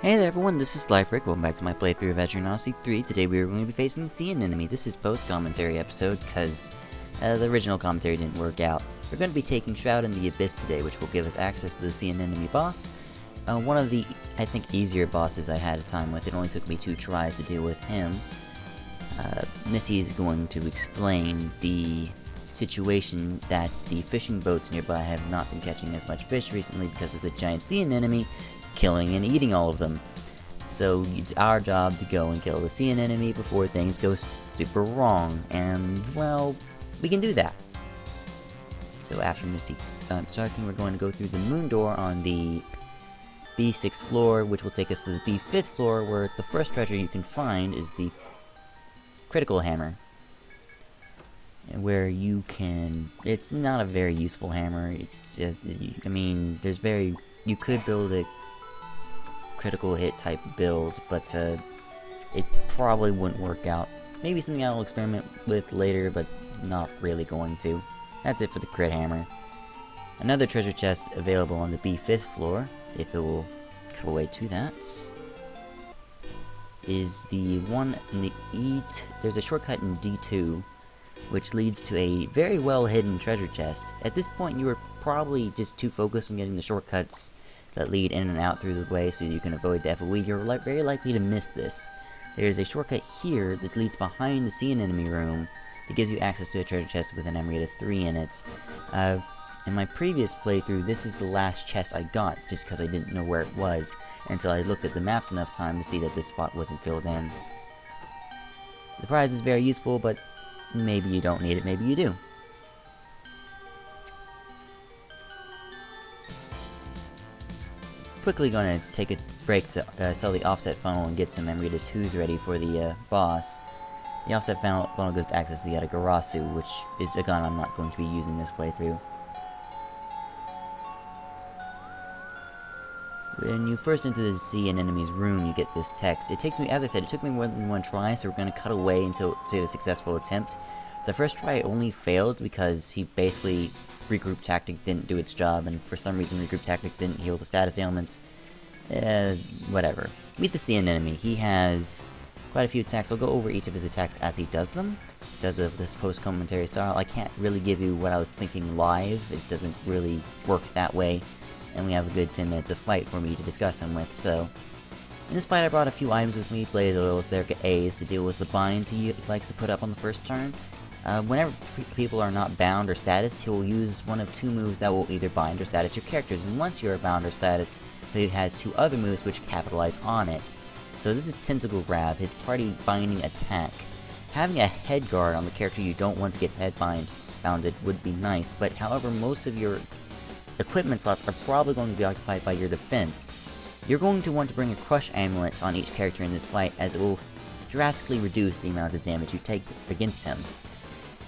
Hey there everyone, this is Life welcome back to my playthrough of Etrian Odyssey 3. Today we are going to be facing the sea anemone. This is post-commentary episode, because the original commentary didn't work out. We're going to be taking Shroud in the Abyss today, which will give us access to the sea anemone boss. One of the, I think, easier bosses I had a time with. It only took me 2 tries to deal with him. Missy is going to explain the situation that the fishing boats nearby have not been catching as much fish recently because of the giant sea anemone killing and eating all of them. So it's our job to go and kill the sea anemone before things go super wrong, and well, we can do that. So after Missy stops talking, we're going to go through the moon door on the B6th floor, which will take us to the B5th floor, where the first treasure you can find is the critical hammer. Where you can, it's not a very useful hammer. It's, I mean, you could build a critical hit type build, but it probably wouldn't work out. Maybe something I'll experiment with later, but not really going to. That's it for the crit hammer. Another treasure chest available on the B5th floor, if it will cut away to that, is the one in the there's a shortcut in D2, which leads to a very well hidden treasure chest. At this point you are probably just too focused on getting the shortcuts that lead in and out through the way so you can avoid the FOE. You're very likely to miss this. There's a shortcut here that leads behind the sea anemone room that gives you access to a treasure chest with an emerald of 3 in it. In my previous playthrough, this is the last chest I got, just because I didn't know where it was, until I looked at the maps enough time to see that this spot wasn't filled in. The prize is very useful, but maybe you don't need it, maybe you do. Quickly going to take a break to sell the offset funnel and get some Emerita 2s ready for the boss. The offset funnel gives access to the Yatagarasu, which is a gun I'm not going to be using this playthrough. When you first enter the sea anemone's room, you get this text. It takes me, as I said, it took me more than 1 try, so we're going to cut away until the successful attempt. The first try only failed because he basically, regroup tactic didn't do its job, and for some reason regroup tactic didn't heal the status ailments. Whatever. Meet the sea anemone. He has quite a few attacks. I'll go over each of his attacks as he does them. Because of this post-commentary style, I can't really give you what I was thinking live. It doesn't really work that way. And we have a good 10 minutes of fight for me to discuss him with, so in this fight I brought a few items with me, blaze oils, Therka A's, to deal with the binds he likes to put up on the first turn. Whenever people are not bound or statused, he will use one of 2 moves that will either bind or status your characters, and once you are bound or statused, he has 2 other moves which capitalize on it. So this is Tentacle Grab, his party binding attack. Having a head guard on the character you don't want to get head bounded would be nice, but however most of your equipment slots are probably going to be occupied by your defense. You're going to want to bring a Crush Amulet on each character in this fight, as it will drastically reduce the amount of damage you take against him.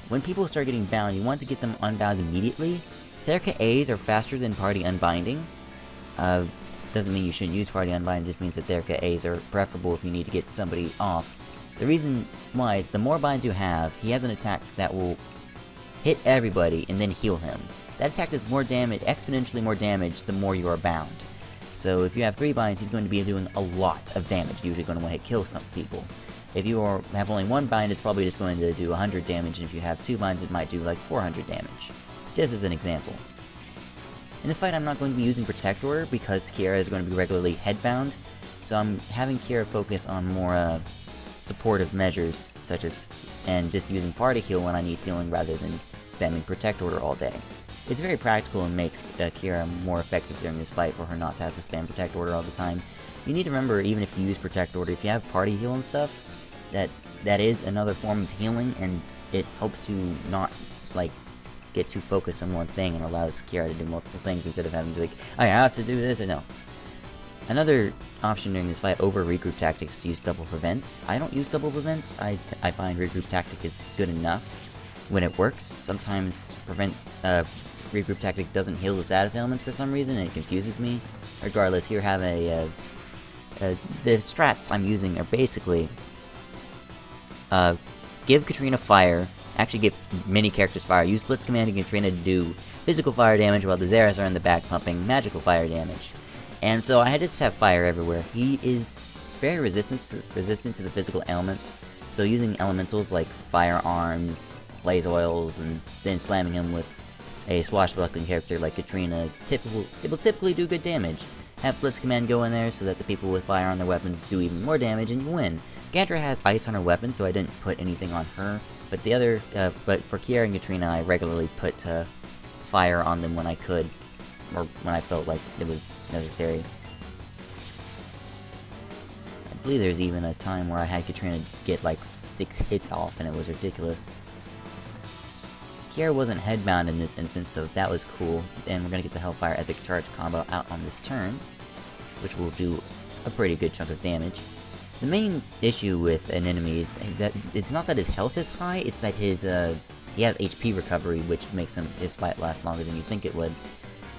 When people start getting bound, you want to get them unbound immediately. Therka A's are faster than Party Unbinding. Doesn't mean you shouldn't use Party Unbinding, just means that Therka A's are preferable if you need to get somebody off. The reason why is the more binds you have, he has an attack that will hit everybody and then heal him. That attack does more damage, exponentially more damage, the more you are bound. So if you have 3 binds, he's going to be doing a lot of damage, usually going to want to kill some people. If you have only 1 bind, it's probably just going to do 100 damage, and if you have 2 binds, it might do like 400 damage. Just as an example. In this fight, I'm not going to be using Protect Order, because Kiara is going to be regularly headbound, so I'm having Kiara focus on more supportive measures, such as, and just using Party Heal when I need healing rather than spamming Protect Order all day. It's very practical and makes Kira more effective during this fight for her not to have to spam Protect Order all the time. You need to remember, even if you use Protect Order, if you have Party Heal and stuff, that is another form of healing, and it helps you not, like, get too focused on one thing and allows Kira to do multiple things instead of having to, like, I have to do this, or no. Another option during this fight over Regroup Tactics is to use Double Prevent. I don't use Double Prevent. I find Regroup Tactic is good enough when it works. Sometimes Regroup Tactic doesn't heal the status elements for some reason, and it confuses me. Regardless, here have the strats I'm using are basically give Katrina fire, actually give many characters fire, use Blitz commanding Katrina to do physical fire damage while the Zeras are in the back pumping magical fire damage. And so I just have fire everywhere. He is very resistant to the physical elements, so using elementals like firearms, blaze oils, and then slamming him with a swashbuckling character like Katrina will typically do good damage. Have Blitz Command go in there so that the people with fire on their weapons do even more damage and you win. Gandra has ice on her weapon, so I didn't put anything on her, but but for Kiara and Katrina I regularly put fire on them when I could, or when I felt like it was necessary. I believe there's even a time where I had Katrina get like 6 hits off and it was ridiculous. Kiara wasn't headbound in this instance, so that was cool, and we're gonna get the Hellfire Epic Charge combo out on this turn, which will do a pretty good chunk of damage. The main issue with an enemy is that it's not that his health is high, it's that he has HP recovery, which makes his fight last longer than you think it would.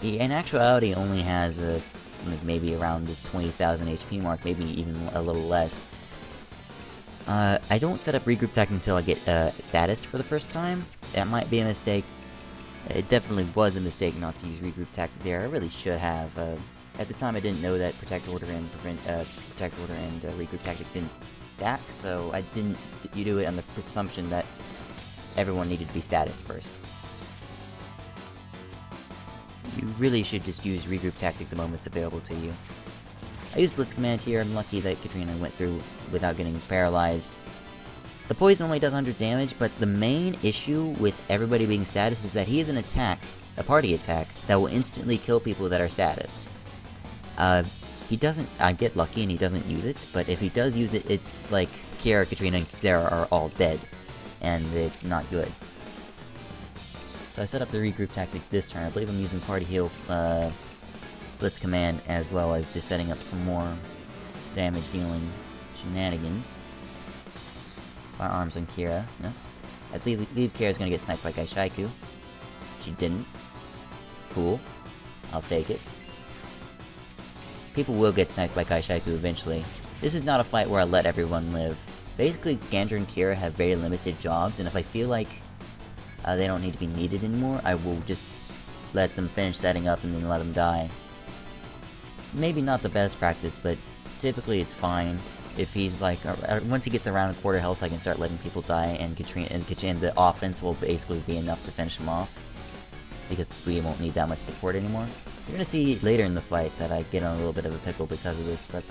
He, in actuality, only has maybe around the 20,000 HP mark, maybe even a little less. I don't set up regroup tactic until I get statused for the first time. That might be a mistake. It definitely was a mistake not to use regroup tactic there. I really should have. At the time, I didn't know that protect order and regroup tactic didn't stack, so I didn't do it on the presumption that everyone needed to be statused first. You really should just use regroup tactic the moment it's available to you. I used Blitz Command here. I'm lucky that Katrina went through without getting paralyzed. The poison only does 100 damage, but the main issue with everybody being statused is that he is an attack, a party attack, that will instantly kill people that are statused. He doesn't, I get lucky and he doesn't use it, but if he does use it, it's like Kiara, Katrina, and Zara are all dead, and it's not good. So I set up the regroup tactic this turn. I believe I'm using party heal, Blitz Command, as well as just setting up some more damage dealing shenanigans. Firearms on Kira, yes. I believe Kira's gonna get sniped by Kaishaiku. She didn't. Cool. I'll take it. People will get sniped by Kaishaiku eventually. This is not a fight where I let everyone live. Basically, Gandra and Kira have very limited jobs, and if I feel like they don't need to be needed anymore, I will just let them finish setting up and then let them die. Maybe not the best practice, but typically it's fine. If he's like, once he gets around a quarter health, I can start letting people die, and the offense will basically be enough to finish him off, because we won't need that much support anymore. You're gonna see later in the fight that I get on a little bit of a pickle because of this, but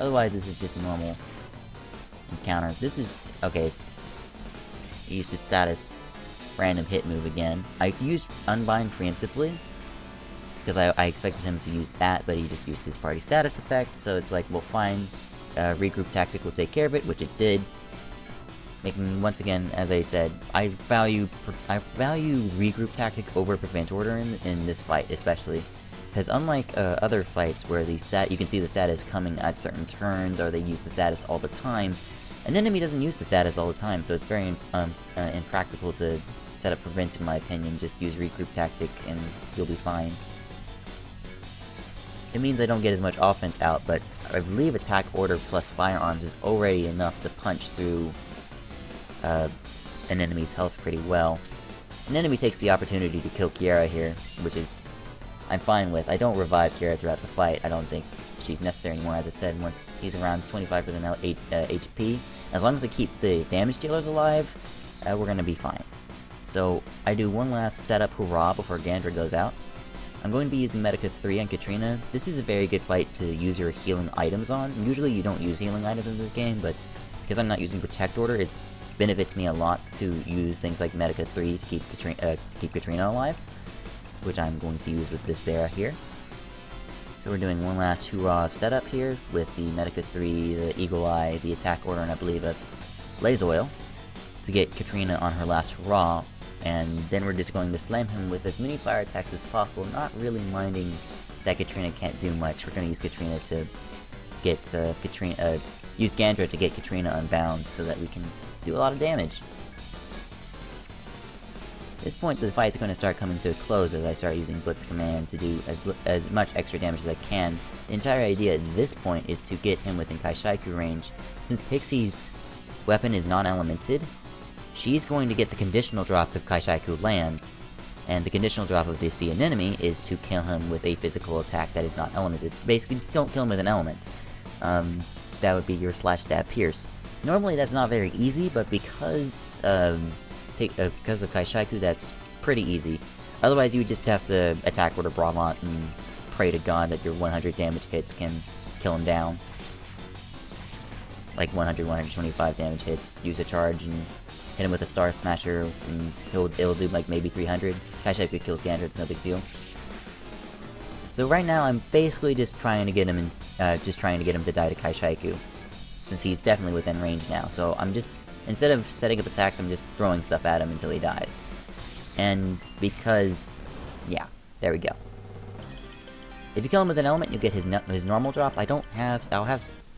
otherwise this is just a normal encounter. This is, okay, he used his status random hit move again. I used Unbind preemptively, because I expected him to use that, but he just used his party status effect, so it's like, well fine, regroup tactic will take care of it, which it did. Making, once again, as I said, I value regroup tactic over prevent order in this fight, especially. Because unlike other fights where you can see the status coming at certain turns, or they use the status all the time, an enemy doesn't use the status all the time, so it's very impractical to set up prevent, in my opinion. Just use regroup tactic and you'll be fine. It means I don't get as much offense out, but I believe attack order plus firearms is already enough to punch through an enemy's health pretty well. An enemy takes the opportunity to kill Kiara here, which is I'm fine with. I don't revive Kiara throughout the fight. I don't think she's necessary anymore. As I said, once he's around 25% HP, as long as I keep the damage dealers alive, we're gonna be fine. So I do one last setup hurrah before Gandra goes out. I'm going to be using Medica 3 on Katrina. This is a very good fight to use your healing items on. Usually you don't use healing items in this game, but because I'm not using Protect Order, it benefits me a lot to use things like Medica 3 to keep Katrina alive, which I'm going to use with this Zara here. So we're doing one last hurrah of setup here with the Medica 3, the Eagle Eye, the Attack Order, and I believe a Blaze Oil to get Katrina on her last hurrah. And then we're just going to slam him with as many fire attacks as possible, not really minding that Katrina can't do much. We're going to use Katrina to get use Gandra to get Katrina unbound so that we can do a lot of damage. At this point, the fight's going to start coming to a close as I start using Blitz Command to do as much extra damage as I can. The entire idea at this point is to get him within Kaishaiku range. Since Pixie's weapon is non-elemented, she's going to get the conditional drop if Kaishaiku lands, And the conditional drop of the sea anemone is to kill him with a physical attack that is not elemented. Basically, just don't kill him with an element. That would be your slash stab pierce. Normally, that's not very easy, but because of Kaishaku, that's pretty easy. Otherwise, you would just have to attack with a Bravant and pray to God that your 100 damage hits can kill him down. Like 100, 125 damage hits, use a charge, and hit him with a Star Smasher, and it'll do like maybe 300. Kaishaku kills Gander, it's no big deal. So right now, I'm basically just trying to get him to die to Kaishaku, since he's definitely within range now. So I'm just, instead of setting up attacks, I'm just throwing stuff at him until he dies. And because, yeah, there we go. If you kill him with an element, you'll get his normal drop. I'll have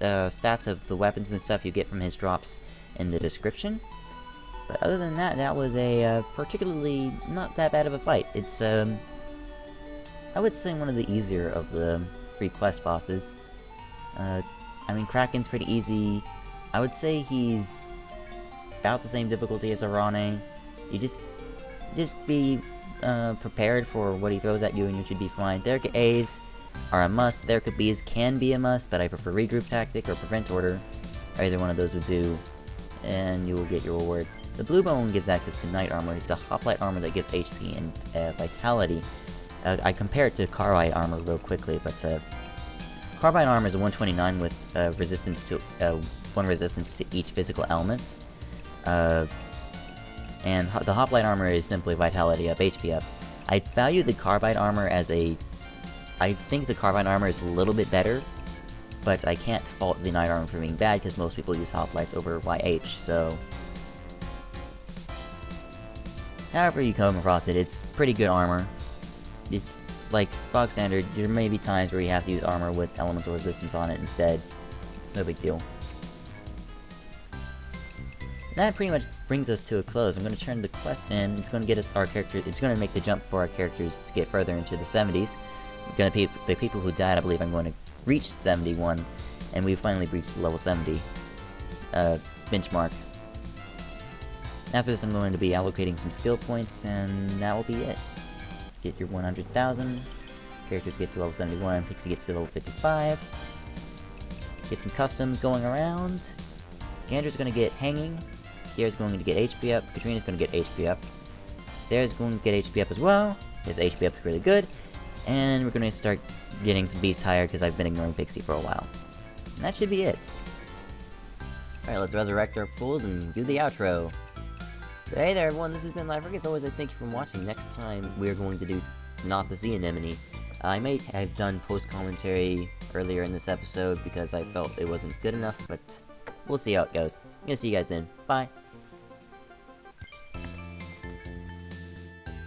stats of the weapons and stuff you get from his drops in the description. But other than that, that was a particularly not that bad of a fight. It's, I would say one of the easier of the 3 quest bosses. I mean, Kraken's pretty easy. I would say he's about the same difficulty as Arane. You just be prepared for what he throws at you and you should be fine. Therika A's are a must. Therika B's can be a must, but I prefer Regroup Tactic or Prevent Order. Either one of those would do, and you will get your reward. The Blue Bone gives access to Knight Armor. It's a Hoplight armor that gives HP and Vitality. I compare it to Carbide Armor real quickly, but Carbide Armor is a 129 with resistance to 1 resistance to each physical element. And the Hoplite Armor is simply Vitality up, HP up. I value the Carbide Armor as a... I think the Carbide Armor is a little bit better, but I can't fault the Knight Armor for being bad, because most people use Hoplites over YH, so... However you come across it, it's pretty good armor. It's like bog standard. There may be times where you have to use armor with elemental resistance on it instead. It's no big deal. That pretty much brings us to a close. I'm going to turn the quest in. It's going to get us our character. It's going to make the jump for our characters to get further into the 70s. Going to be the people who died. I believe I'm going to reach 71, and we've finally reached the level 70 benchmark. After this, I'm going to be allocating some skill points, and that will be it. Get your 100,000. Characters get to level 71. Pixie gets to level 55. Get some customs going around. Gander's going to get Hanging. Kiera's going to get HP up. Katrina's going to get HP up. Sarah's going to get HP up as well. His HP up is really good. And we're going to start getting some Beast higher because I've been ignoring Pixie for a while. And that should be it. Alright, let's resurrect our fools and do the outro. So hey there everyone, this has been Live. As always, I thank you for watching. Next time, we're going to do Not the Sea Anemone. I may have done post-commentary earlier in this episode because I felt it wasn't good enough, but we'll see how it goes. I'm gonna see you guys then. Bye.